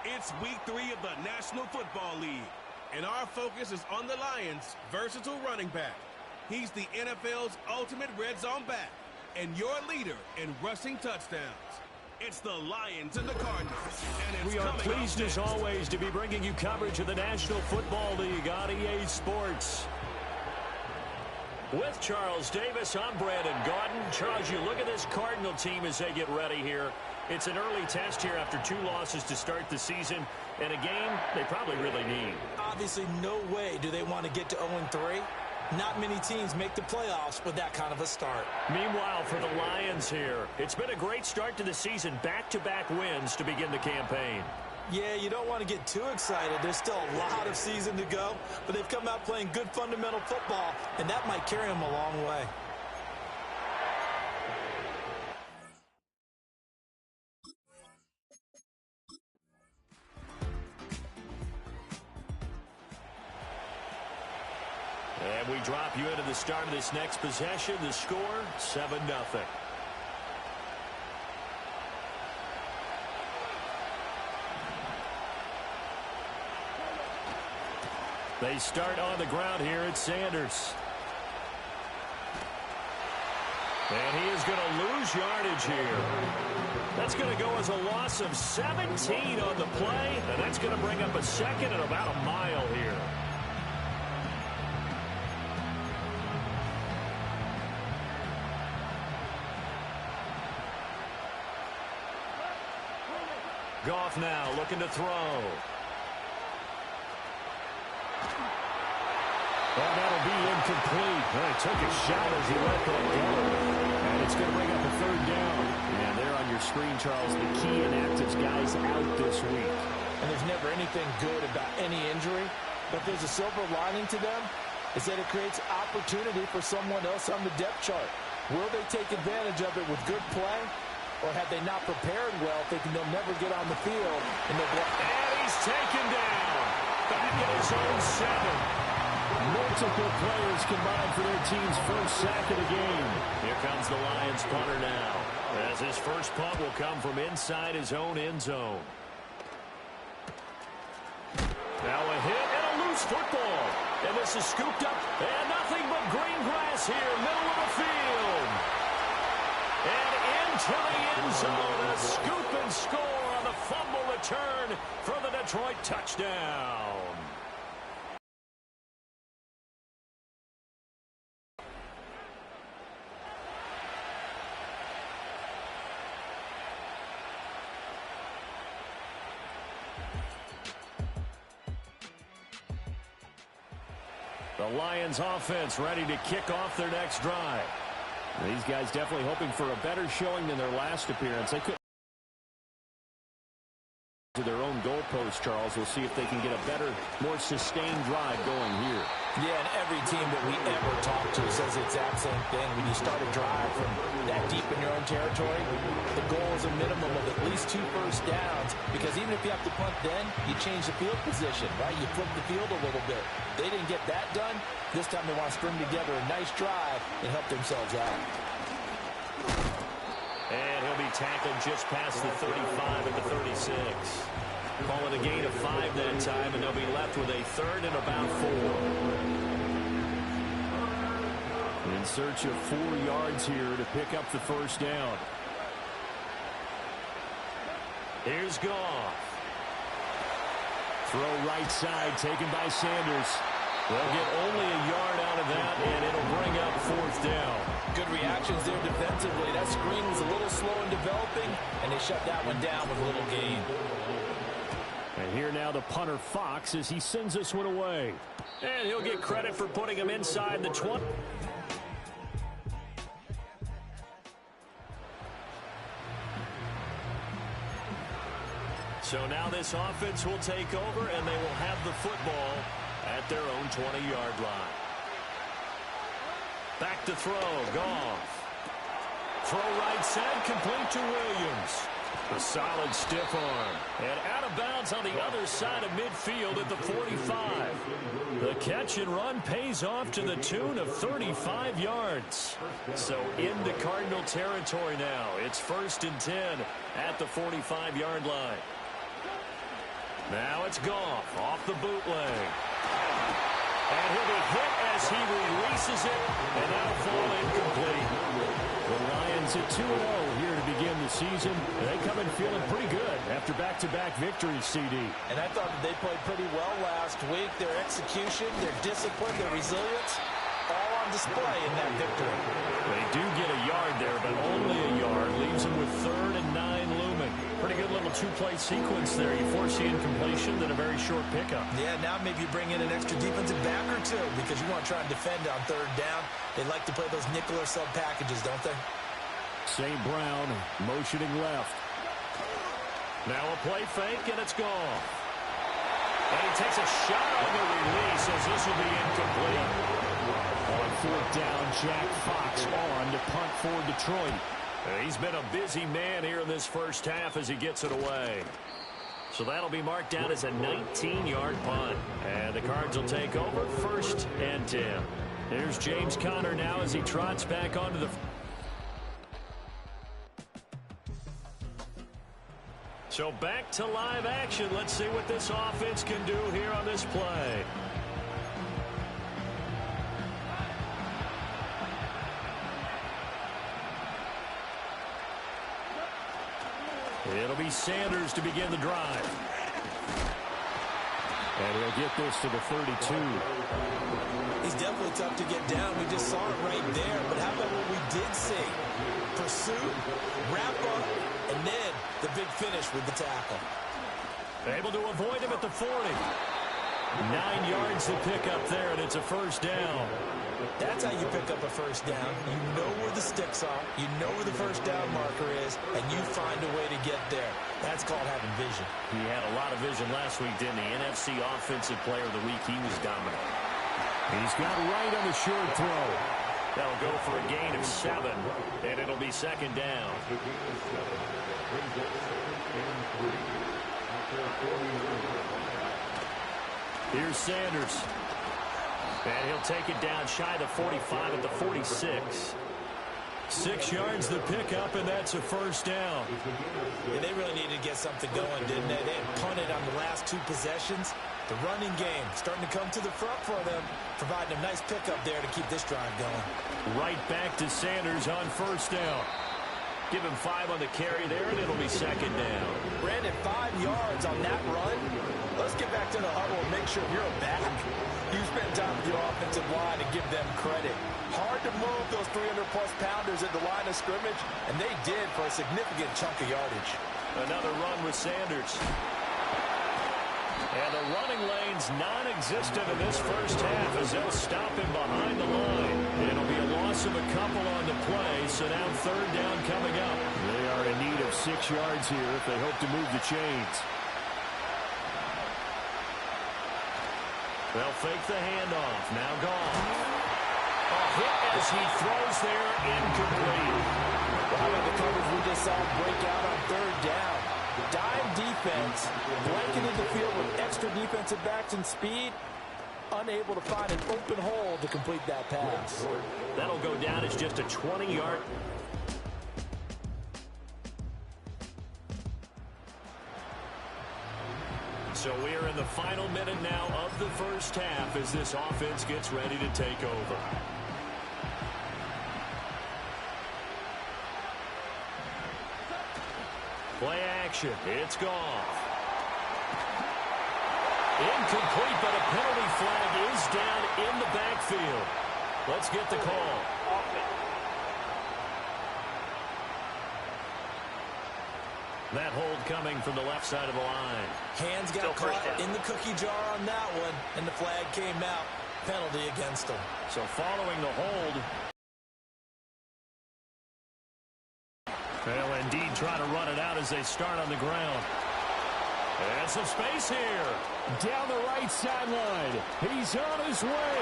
It's week 3 of the National Football League, and our focus is on the Lions' versatile running back. He's the NFL's ultimate red zone back and your leader in rushing touchdowns. It's the Lions and the Cardinals. And we are pleased as always to be bringing you coverage of the National Football League on EA Sports. With Charles Davis, I'm Brandon Gaudin. Charles, you look at this Cardinal team as they get ready here. It's an early test here after 2 losses to start the season, and a game they probably really need. Obviously, no way do they want to get to 0-3. Not many teams make the playoffs with that kind of a start. Meanwhile, for the Lions here, it's been a great start to the season. Back-to-back wins to begin the campaign. Yeah, you don't want to get too excited. There's still a lot of season to go, but they've come out playing good fundamental football, and that might carry them a long way. And we drop you into the start of this next possession. The score, 7-0. They start on the ground here at Sanders. And he is going to lose yardage here. That's going to go as a loss of 17 on the play. And that's going to bring up a second and about a mile here. Goff now looking to throw. And that'll be incomplete. Well, he took a shot as he let that go. And it's going to bring up a 3rd down. And there on your screen, Charles, the key inactives guys out this week. And there's never anything good about any injury. But there's a silver lining to them, is that it creates opportunity for someone else on the depth chart. Will they take advantage of it with good play? Or have they not prepared well, thinking they'll never get on the field? And he's taken down. Back at his own 7. Multiple players combined for their team's first sack of the game. Here comes the Lions punter now, as his first punt will come from inside his own end zone. Now a hit and a loose football. And this is scooped up, and nothing but green grass here, middle of the field. And into the end zone, a scoop and score on the fumble return for the Detroit touchdown. The Lions offense ready to kick off their next drive. These guys definitely hoping for a better showing than their last appearance. They could to their own goalpost, Charles. We'll see if they can get a better, more sustained drive going here. Yeah, and every team that we ever talk to says the exact same thing. When you start a drive from that deep in your own territory, the goal is a minimum of at least 2 first downs, because even if you have to punt then, you change the field position, right? You flip the field a little bit. They didn't get that done. This time they want to string together a nice drive and help themselves out. And he'll be tackled just past the 35 at the 36. Call it a gain of 5 that time, and they'll be left with a 3rd and about 4. In search of 4 yards here to pick up the first down. Here's Goff. Throw right side taken by Sanders. They'll get only a yard out of that, and it'll bring up 4th down. Good reactions there defensively. That screen was a little slow in developing, and they shut that one down with a little gain. And here now the punter Fox as he sends this one away. And he'll get credit for putting him inside the 20. So now this offense will take over, and they will have the football at their own 20-yard line. Back to throw, Goff. Throw right side, complete to Williams. A solid stiff arm. And out of bounds on the other side of midfield at the 45. The catch and run pays off to the tune of 35 yards. So into Cardinal territory now. It's 1st and 10 at the 45-yard line. Now it's Goff off the bootleg. And he'll be hit as he releases it, and that'll fall incomplete. The Lions at 2-0 here to begin the season. They come in feeling pretty good after back-to-back victories, CD. And I thought that they played pretty well last week. Their execution, their discipline, their resilience, all on display in that victory. They do get a yard there, but only a yard. Leaves them with 3rd and 9 looming. Pretty good little two-play sequence there. You force the incompletion, then a very short pickup. Yeah, now maybe you bring in an extra defensive back or two because you want to try and defend on 3rd down. They like to play those nickel or sub packages, don't they? St. Brown motioning left. Now a play fake, and it's gone. And he takes a shot on the release as this will be incomplete. On 4th down, Jack Fox on to punt for Detroit. He's been a busy man here in this first half as he gets it away. So that'll be marked down as a 19-yard punt. And the Cards will take over 1st and 10. Here's James Conner now as he trots back onto the... So back to live action. Let's see what this offense can do here on this play. It'll be Sanders to begin the drive. And he'll get this to the 32. He's definitely tough to get down. We just saw it right there. But how about what we did see? Pursuit, wrap up, and then the big finish with the tackle. Able to avoid him at the 40. 9 yards to pick up there, and it's a 1st down. That's how you pick up a 1st down. You know where the sticks are. You know where the 1st down marker is, and you find a way to get there. That's called having vision. He had a lot of vision last week, didn't he? NFC Offensive Player of the Week. He was dominant. He's got right on the short throw. That'll go for a gain of 7, and it'll be 2nd down. Here's Sanders. And he'll take it down shy of the 45 at the 46. 6 yards the pickup, and that's a 1st down. And they really needed to get something going, didn't they? They had punted on the last 2 possessions. The running game starting to come to the front for them, providing a nice pickup there to keep this drive going. Right back to Sanders on 1st down. Give him 5 on the carry there, and it'll be 2nd down. Brandon, 5 yards on that run. Let's get back to the huddle and make sure you're back. You spend time with your offensive line and give them credit. Hard to move those 300-plus pounders at the line of scrimmage, and they did for a significant chunk of yardage. Another run with Sanders. And the running lane's non-existent in this first half as they'll stop him behind the line. It'll be a loss of a couple on the play, so now 3rd down coming up. They are in need of 6 yards here if they hope to move the chains. They'll fake the handoff. Now Goff. A hit as he throws there, incomplete. How about the coverage we just saw break out on 3rd down? Dime defense, blanketed the field with extra defensive backs and speed, unable to find an open hole to complete that pass. That'll go down as just a 20-yard. So we are in the final minute now of the first half as this offense gets ready to take over. Play action. It's Goff. Incomplete, but a penalty flag is down in the backfield. Let's get the call. That hold coming from the left side of the line. Hands got caught in the cookie jar on that one, and the flag came out. Penalty against them. So following the hold, they'll indeed try to run it out as they start on the ground. And some space here. Down the right sideline. He's on his way.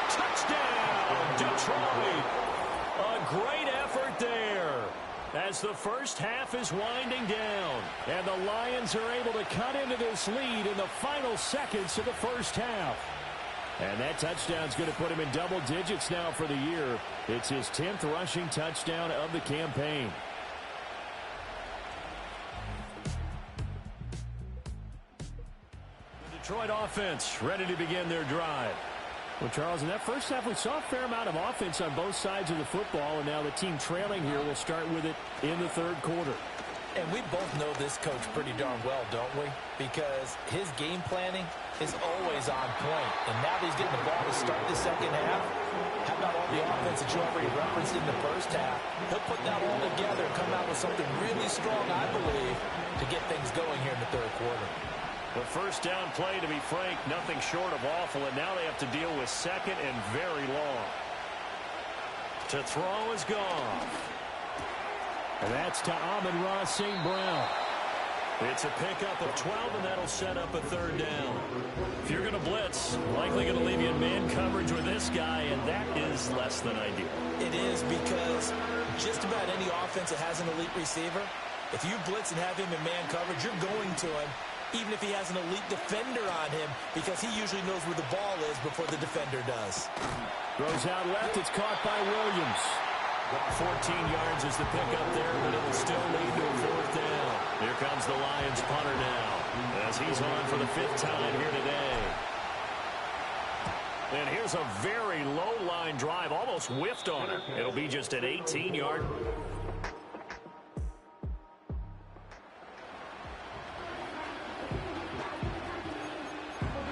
Touchdown, Detroit. A great effort there as the first half is winding down. And the Lions are able to cut into this lead in the final seconds of the first half. And that touchdown's going to put him in double digits now for the year. It's his 10th rushing touchdown of the campaign. Detroit offense ready to begin their drive. Well, Charles, in that first half, we saw a fair amount of offense on both sides of the football, and now the team trailing here will start with it in the third quarter. And we both know this coach pretty darn well, don't we? Because his game planning is always on point. And now that he's getting the ball to start the second half, how about all the offense that you already referenced in the first half? He'll put that all together and come out with something really strong, I believe, to get things going here in the third quarter. The first down play, to be frank, nothing short of awful, and now they have to deal with second and very long. To throw is Goff. And that's to Amon-Ra St. Brown. It's a pickup of 12, and that'll set up a third down. If you're going to blitz, likely going to leave you in man coverage with this guy, and that is less than ideal. It is, because just about any offense that has an elite receiver, if you blitz and have him in man coverage, you're going to him, even if he has an elite defender on him, because he usually knows where the ball is before the defender does. Throws out left. It's caught by Williams. 14 yards is the pickup there, but it'll still lead to a fourth down. Here comes the Lions punter now, as he's on for the fifth time here today. And here's a very low-line drive, almost whiffed on it. It'll be just an 18-yard.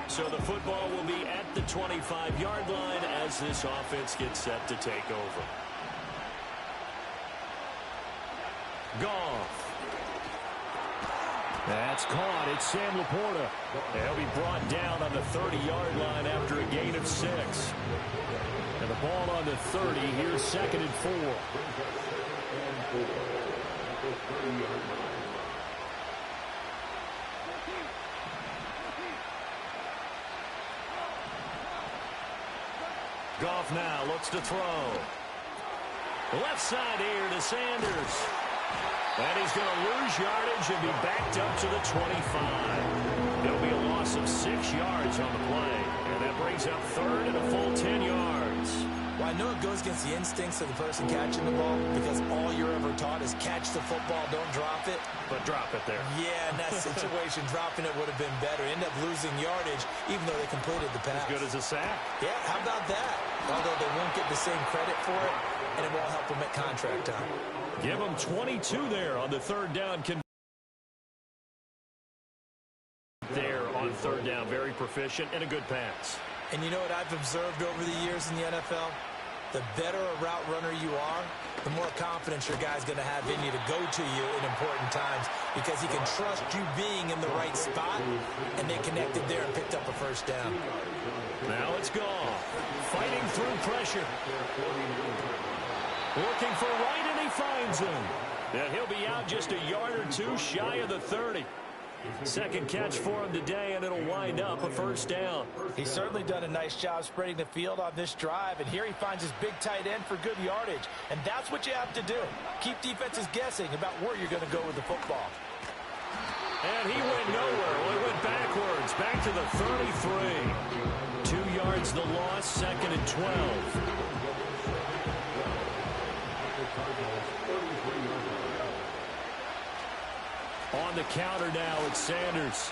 So the football will be at the 25-yard line as this offense gets set to take over. Goff. That's caught. It's Sam Laporta. He'll be brought down on the 30-yard line after a gain of 6. And the ball on the 30. Here's second and 4. Goff now looks to throw. Left side here to Sanders. And he's going to lose yardage and be backed up to the 25. There'll be a loss of 6 yards on the play. And that brings up third and a full 10 yards. Well, I know it goes against the instincts of the person catching the ball, because all you're ever taught is catch the football, don't drop it. But drop it there. Yeah, in that situation, dropping it would have been better. End up losing yardage, even though they completed the pass. As good as a sack. Yeah, how about that? Although they won't get the same credit for it, and it won't help them at contract time. Give them 22 there on the third down. There on third down, very proficient and a good pass. And you know what I've observed over the years in the NFL? The better a route runner you are, the more confidence your guy's going to have in you to go to you in important times, because he can trust you being in the right spot, and they connected there and picked up a first down. Now it's Goff, fighting through pressure. Looking for Wright, and he finds him. And he'll be out just a yard or two shy of the 30. Second catch for him today, and it'll wind up a first down. He's certainly done a nice job spreading the field on this drive, and here he finds his big tight end for good yardage. And that's what you have to do. Keep defenses guessing about where you're going to go with the football. And he went nowhere. Well, he went backwards, back to the 33. 2 yards the loss, second and 12. On the counter now, it's Sanders.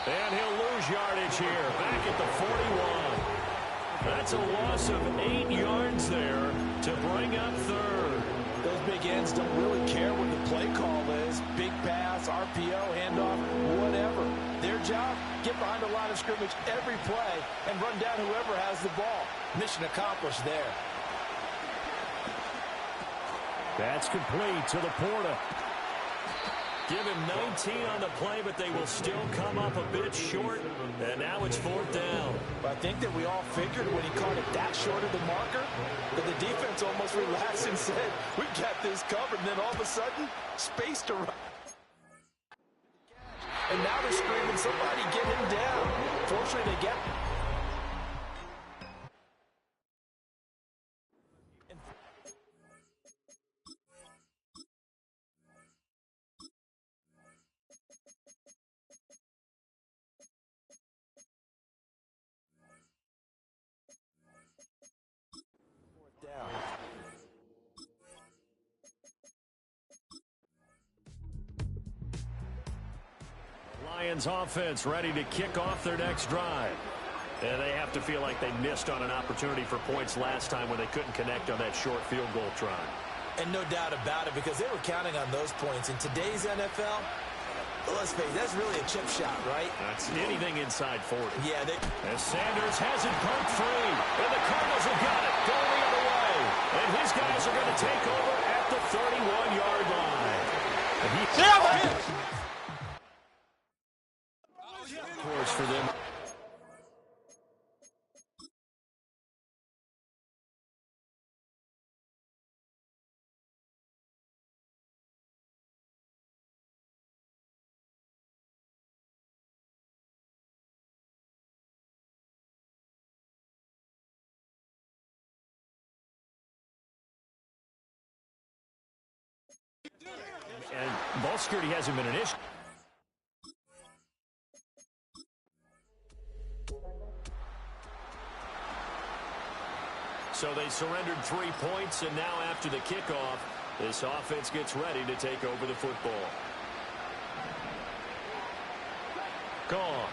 And he'll lose yardage here, back at the 41. That's a loss of 8 yards there to bring up third. Those big ends don't really care what the play call is. Big pass, RPO, handoff, whatever. Their job, get behind the line of scrimmage every play and run down whoever has the ball. Mission accomplished there. That's complete to Laporta. Give him 19 on the play, but they will still come up a bit short. And now it's fourth down. But I think that we all figured when he caught it that short of the marker, that the defense almost relaxed and said, we got this covered. And then all of a sudden, space to run. And now they're screaming, somebody get him down. Fortunately, they get Lions offense ready to kick off their next drive. And they have to feel like they missed on an opportunity for points last time when they couldn't connect on that short field goal try. And no doubt about it, because they were counting on those points. In today's NFL, let's face it, that's really a chip shot, right? That's anything inside 40. Yeah. As Sanders has it poked free. And the Cardinals have got it going the other way. And his guys are going to take over at the 31-yard line. Of course, for them. And ball security hasn't been an issue. So they surrendered 3 points, and now after the kickoff, this offense gets ready to take over the football. Gone.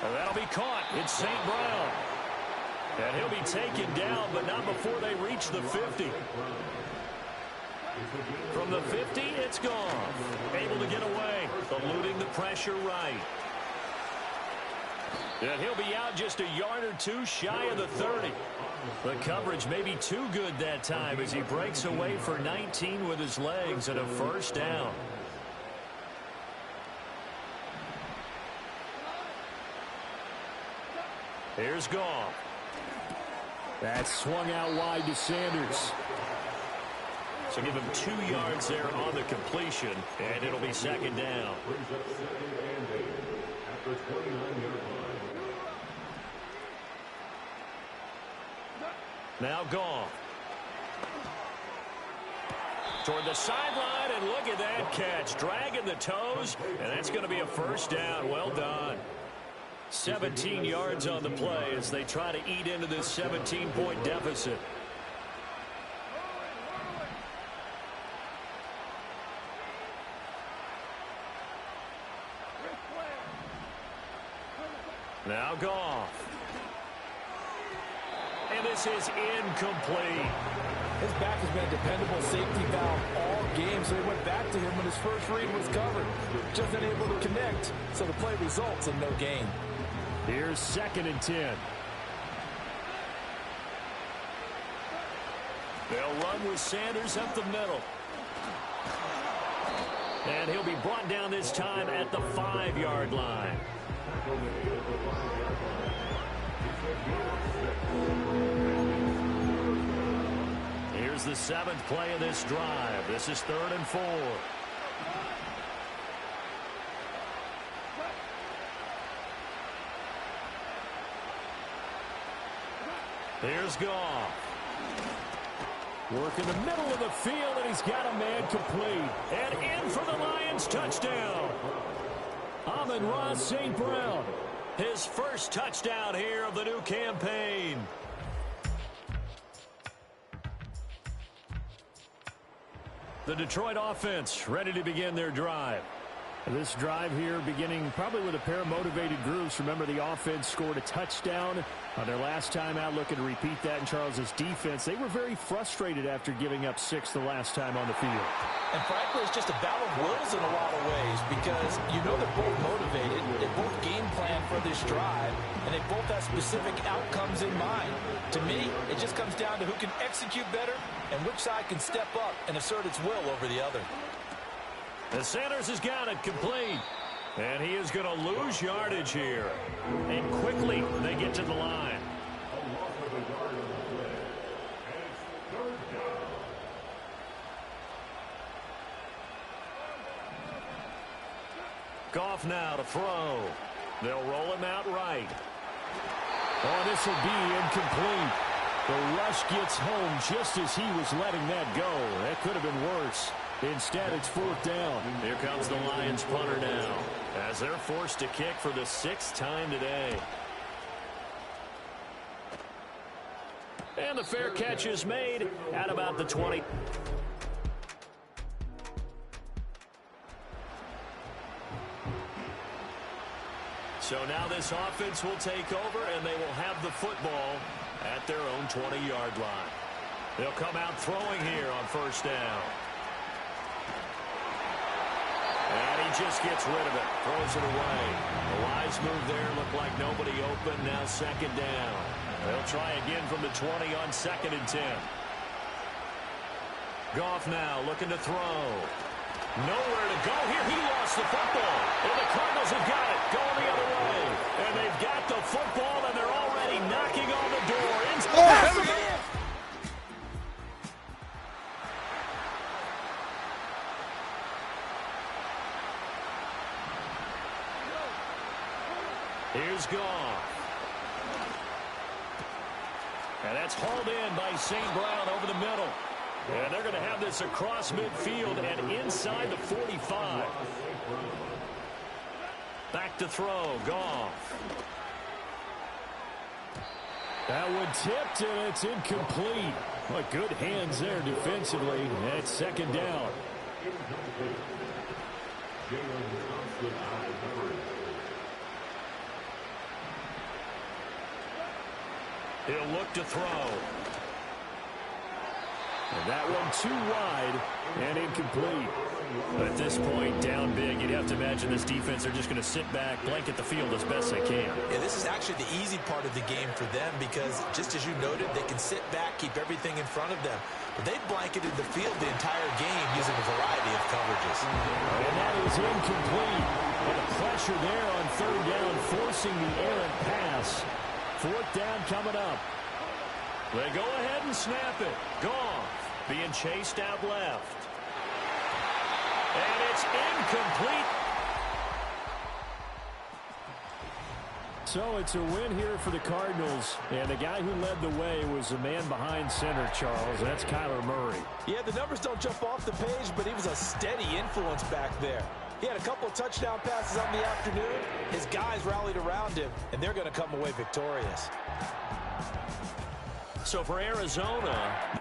And that'll be caught. It's St. Brown. And he'll be taken down, but not before they reach the 50. From the 50, it's gone. Able to get away, eluding the pressure right. And he'll be out just a yard or two shy of the 30. The coverage may be too good that time as he breaks away for 19 with his legs and a first down. Here's Goff. That swung out wide to Sanders. So give him 2 yards there on the completion, and it'll be second down. Now Goff. Toward the sideline, and look at that catch. Dragging the toes, and that's going to be a first down. Well done. 17 yards on the play as they try to eat into this 17-point deficit. Now Goff. And this is incomplete. His back has been a dependable safety valve all game, so they went back to him when his first read was covered. Just unable to connect, so the play results in no gain. Here's 2nd and 10. They'll run with Sanders up the middle. And he'll be brought down this time at the 5-yard line. Here's the 7th play of this drive. This is 3rd and 4. Here's Goff. Work in the middle of the field, and he's got a man complete. And in for the Lions touchdown. Amon-Ra St. Brown. His first touchdown here of the new campaign. The Detroit offense ready to begin their drive. This drive here beginning probably with a pair of motivated groups. Remember, the offense scored a touchdown on their last time out, looking to repeat that in Charles's defense. They were very frustrated after giving up 6 the last time on the field. And frankly, it's just a battle of wills in a lot of ways, because you know they're both motivated, they both game plan for this drive, and they both have specific outcomes in mind. To me, it just comes down to who can execute better and which side can step up and assert its will over the other. And Sanders has got it complete. And he is going to lose yardage here. And quickly they get to the line. Goff now to throw. They'll roll him out right. Oh, this will be incomplete. The rush gets home just as he was letting that go. That could have been worse. Instead, it's 4th down. Here comes the Lions punter now, as they're forced to kick for the 6th time today. And the fair catch is made at about the 20. So now this offense will take over, and they will have the football at their own 20-yard line. They'll come out throwing here on first down. And he just gets rid of it, throws it away. A wise move there, looked like nobody open, now second down. They'll try again from the 20 on 2nd and 10. Goff now looking to throw. Nowhere to go here. He lost the football. And the Cardinals have got it, going the other way. And they've got the football, and they're already knocking on the door. Here's Goff. And that's hauled in by St. Brown over the middle. And they're going to have this across midfield and inside the 45. Back to throw, Goff. That one tipped, and it's incomplete. But good hands there defensively. And it's second down. He'll look to throw. And that one too wide and incomplete. At this point, down big, you'd have to imagine this defense are just going to sit back, blanket the field as best they can. Yeah, this is actually the easy part of the game for them because, just as you noted, they can sit back, keep everything in front of them. But they've blanketed the field the entire game using a variety of coverages. And that is incomplete. And the pressure there on third down, forcing the errant pass. Fourth down coming up. They go ahead and snap it. Goff being chased out left. And it's incomplete. So it's a win here for the Cardinals. And the guy who led the way was the man behind center, Charles. That's Kyler Murray. Yeah, the numbers don't jump off the page, but he was a steady influence back there. He had a couple of touchdown passes on the afternoon. His guys rallied around him, and they're going to come away victorious. So for Arizona,